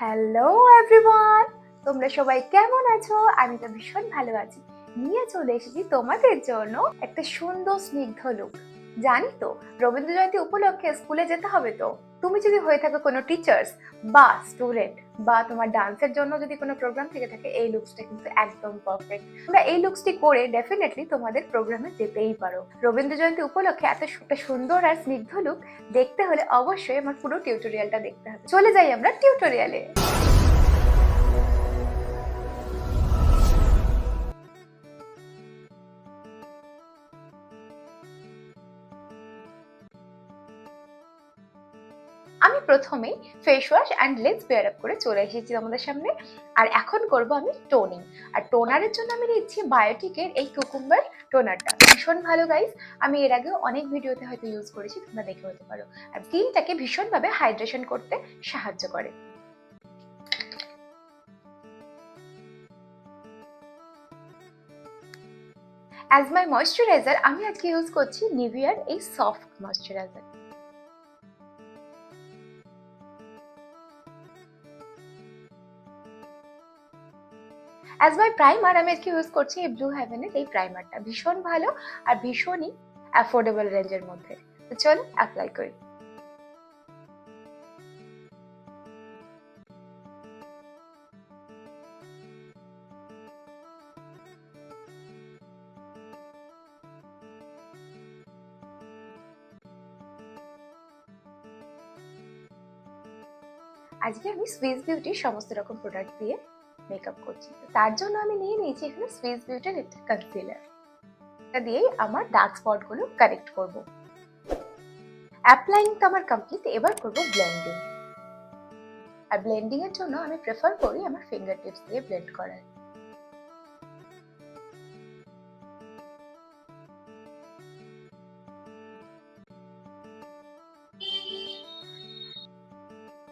Hello everyone, তোমরা সবাই কেমন আছো? আমি তো ভীষণ ভালো আছি। নিয়ে চলে এসেছি তোমাদের জন্য একটা সুন্দর স্নিগ্ধ লুক। জানি তো রবীন্দ্র জয়ন্তী উপলক্ষে স্কুলে যেতে হবে, তো তুমি যদি হয়ে থাকো কোনো টিচার্স বা স্টুডেন্ট বা তোমার ডান্সের জন্য যদি কোনো প্রোগ্রাম থেকে থাকে, এই লুকসটা কিন্তু একদম পারফেক্ট। তোমরা এই লুকসটি করে ডেফিনেটলি তোমাদের প্রোগ্রামে যেতেই পারো। রবীন্দ্র জয়ন্তী উপলক্ষে এত একটা সুন্দর আর স্নিগ্ধ লুক দেখতে হলে অবশ্যই আমার পুরো টিউটোরিয়ালটা দেখতে হবে। চলে যাই আমরা টিউটোরিয়ালে। আমি প্রথমেই face wash and lens pair up করে চলে এসেছি তোমাদের সামনে। আর এখন করব আমি টোনিং। আর টোনারের জন্য আমি নিচ্ছি বায়োটিকের এই কুকুম্বার টোনারটা, ভীষণ ভালো গাইস। আমি এর আগেও অনেক ভিডিওতে হয়তো ইউজ করেছি, তোমরা দেখে হতে পারো। আর স্কিনটাকে ভীষণভাবে হাইড্রেশন করতে সাহায্য করে। অ্যাজ মাই ময়শ্চারাইজার আমি আজকে ইউজ করছি নিভিয়ার এই soft moisturiser. As my primer আমি আজকে ইউজ করছি এই ব্লু হেভেনের এই প্রাইমারটা, ভীষণ ভালো আর ভীষণই অ্যাফোর্ডেবল রেঞ্জের মধ্যে। তো চলো অ্যাপ্লাই করি। আজকে আমি সুইস বিউটির সমস্ত রকম প্রোডাক্ট দিয়ে মেকআপ করছি। তার জন্য আমি নিয়ে নিয়েছি এখানে সুইস বিউটির একটা কনসিলার। এটা দিয়েই আমার ডার্ক স্পট গুলো কারেক্ট করব। অ্যাপ্লাইং তো আমার কমপ্লিট, এবার করব ব্লেন্ডিং। আর ব্লেন্ডিং এর জন্য আমি প্রেফার করি আমার ফিঙ্গার টিপস দিয়ে ব্লেন্ড করার।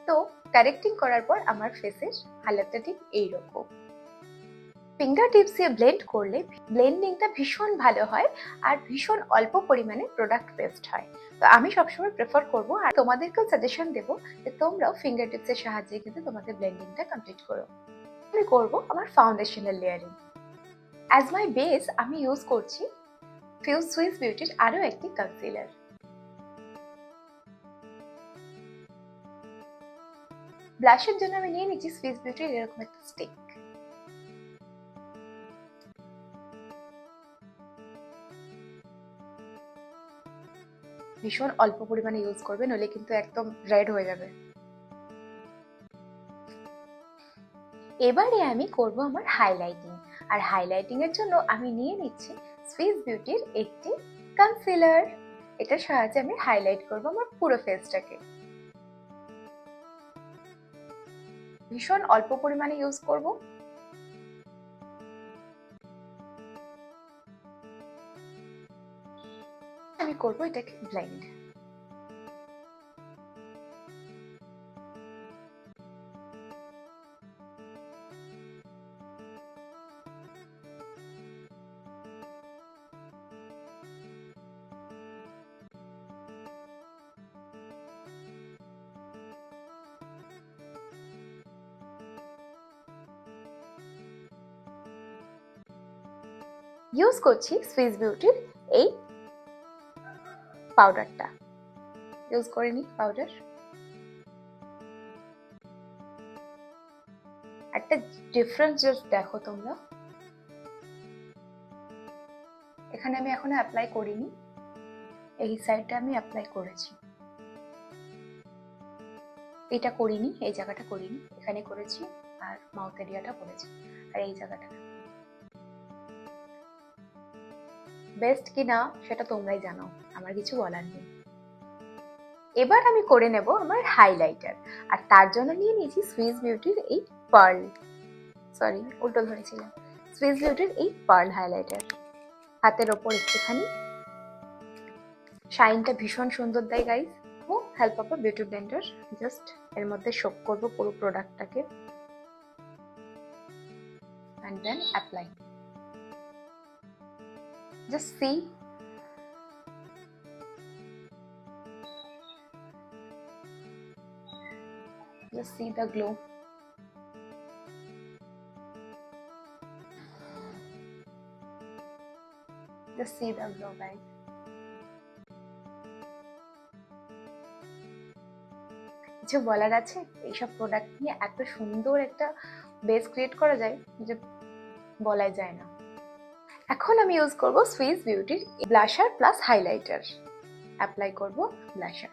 তো কারেক্টিং করার পর আমার ফেসের হালতটা ঠিক এইরকম। ফিঙ্গার টিপস দিয়ে ব্লেন্ড করলে ব্লেন্ডিংটা ভীষণ ভালো হয় আর ভীষণ অল্প পরিমাণে প্রোডাক্ট ওয়েস্ট হয়। তো আমি সবসময় প্রেফার করব, আর তোমাদেরকেও সাজেশন দেবো যে তোমরাও ফিঙ্গার টিপসের সাহায্যে কিন্তু তোমাদের ব্লেন্ডিংটা কমপ্লিট করো। আমি করব আমার ফাউন্ডেশনের লেয়ারিং। অ্যাজ মাই বেস আমি ইউজ করছি সুইস বিউটির আরো একটি কনসিলার। ব্লাশের জন্য আমি নিয়ে নিচ্ছি সুইস বিউটির এরকম একটা স্টিক। ভীষণ অল্প পরিমাণে ইউজ করবে, নইলে কিন্তু একদম রেড হয়ে যাবে। এবারে আমি করব আমার হাইলাইটিং। আর হাইলাইটিং এর জন্য আমি নিয়ে নিচ্ছি সুইস বিউটির একটি কনসিলার। এটার সাহায্যে আমি হাইলাইট করব আমার পুরো ফেসটাকে। ভীষণ অল্প পরিমাণে ইউজ করব। আমি করব এটাকে ব্লেন্ড। ইউজ করছি সুইস বিউটির এই পাউডারটা। ইউজ করে নি পাউডার। একটা ডিফারেন্স জাস্ট দেখো তোমরা। এখানে আমি এখনো অ্যাপ্লাই করিনি, এই সাইডটা আমি অ্যাপ্লাই করেছি। এটা করিনি, এই জায়গাটা করিনি, এখানে করেছি আর মাউথ এরিয়াটা করেছি, আর এই জায়গাটা। বেস্ট কি না সেটা তোমরাই জানো, আমার কিছু বলার নেই। এবার আমি করে নেব আমার হাইলাইটার। আর তার জন্য নিয়ে নিয়েছি সুইস বিউটির এই পার্ল, সরি উল্টো ধরেছিলাম, সুইস বিউটির এই পার্ল হাইলাইটার। হাতের ওপর একটুখানি, শাইনটা ভীষণ সুন্দর দেয় গাইস। ও help of a beauty blender, just এর মধ্যে শোক করব পুরো প্রোডাক্টটাকে and then apply. Just see. Just see the glow. Just see the glow, guys. কিছু বলার আছে? এইসব প্রোডাক্ট নিয়ে এত সুন্দর একটা বেস ক্রিয়েট করা যায় যে বলাই যায় না। এখন আমি ইউজ করব সুইস বিউটির ব্লাশার প্লাস হাইলাইটার। অ্যাপ্লাই করব ব্লাশার।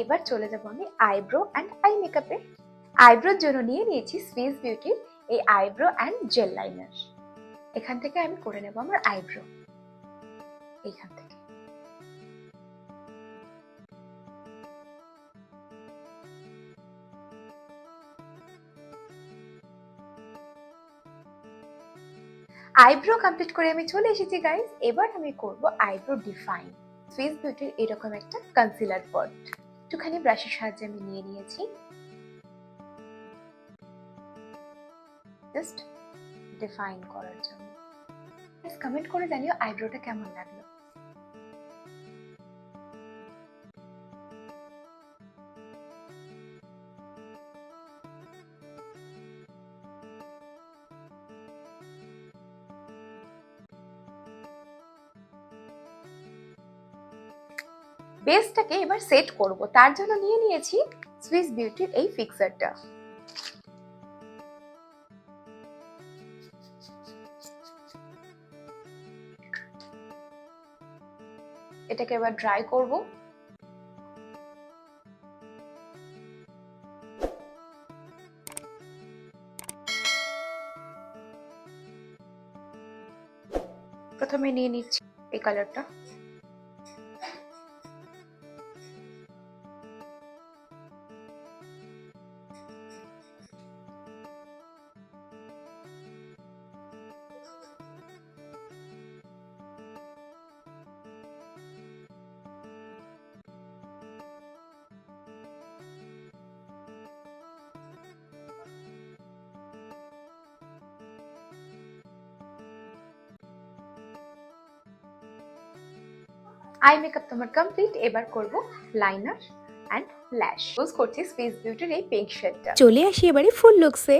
এবার চলে যাব আমি আইব্রো অ্যান্ড আই মেকআপে। আইব্রোর জন্য নিয়ে নিয়েছি সুইস বিউটির এই আইব্রো অ্যান্ড জেল লাইনার। এখান থেকে আমি করে নেব আমার আইব্রো। এইখান থেকে আইব্রো কমপ্লিট করে আমি চলে এসেছি গাইস। এবার আমি করব আইব্রো ডিফাইন। সুইস বিউটির এরকম একটা কনসিলার পট একটুখানি ব্রাশের সাহায্যে আমি নিয়ে নিয়েছি, জাস্ট ডিফাইন করার জন্য। কমেন্ট করে জানিও আইব্রোটা কেমন লাগলো। বেসটাকে এবার সেট করব, তার জন্য নিয়ে নিয়েছি সুইস বিউটির এই ফিক্সারটা। এটাকে এবার ড্রাই করব। প্রথমে নিয়ে নিচ্ছি এই কালারটা। আই মেকআপ তোমার কমপ্লিট। এবার করব লাইনার এন্ড ল্যাশ। ইউজ করছি সুইস বিউটির এই পিঙ্ক শেডটা। চলে আসি এবারে ফুল লুকসে।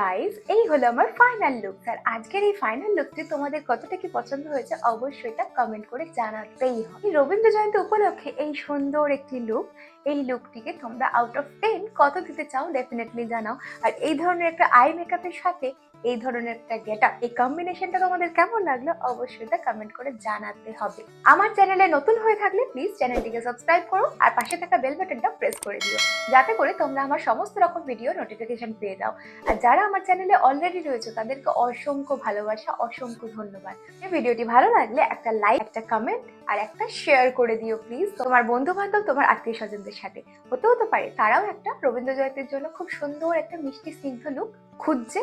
গাইস, এই হলো আমার ফাইনাল লুক। আর আজকের এই ফাইনাল লুকটি তোমাদের কতটা কি পছন্দ হয়েছে অবশ্যই এটা কমেন্ট করে জানাতেই হবে। রবীন্দ্র জয়ন্তী উপলক্ষে এই সুন্দর একটি লুক, এই লুকটিকে তোমরা আউট অফ 10 কত দিতে চাও ডেফিনেটলি জানাও। আর এই ধরনের একটা আই মেকআপের সাথে এই ধরনের একটা গেটআপ, এই কম্বিনেশনটা তোমাদের কেমন লাগলো অবশ্যই এটা কমেন্ট করে জানাতে হবে। আমার চ্যানেলে নতুন হয়ে থাকলে প্লিজ চ্যানেলটিকে সাবস্ক্রাইব করো আর পাশে থাকা বেল বাটনটা প্রেস করে দিও, যাতে করে তোমরা আমার সমস্ত রকম ভিডিও নোটিফিকেশন পেয়ে যাও। আর যারা আমার চ্যানেলে অলরেডি রয়েছে তাদেরকে অসংখ্য ভালোবাসা, অসংখ্য ধন্যবাদ। এই ভিডিওটি ভালো লাগলে একটা লাইক, একটা কমেন্ট আর একটা শেয়ার করে দিও প্লিজ তোমার বন্ধু বান্ধব, তোমার আত্মীয় স্বজনদের সাথে। হতে পারে তারাও একটা রবীন্দ্র জয়ন্তীর জন্য খুব সুন্দর একটা মিষ্টি স্নিগ্ধ লুক খুঁজছে,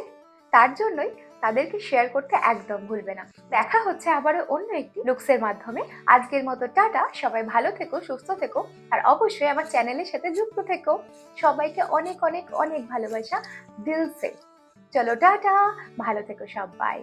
তার জন্যই তাদেরকে শেয়ার করতে একদম ভুলবে না। দেখা হচ্ছে আবারও অন্য একটি লুকসের মাধ্যমে। আজকের মতো টাটা, সবাই ভালো থেকো, সুস্থ থেকো আর অবশ্যই আমার চ্যানেলের সাথে যুক্ত থেকো। সবাইকে অনেক অনেক অনেক ভালোবাসা দিল সে। চলো টাটা, ভালো থেকো সবাই।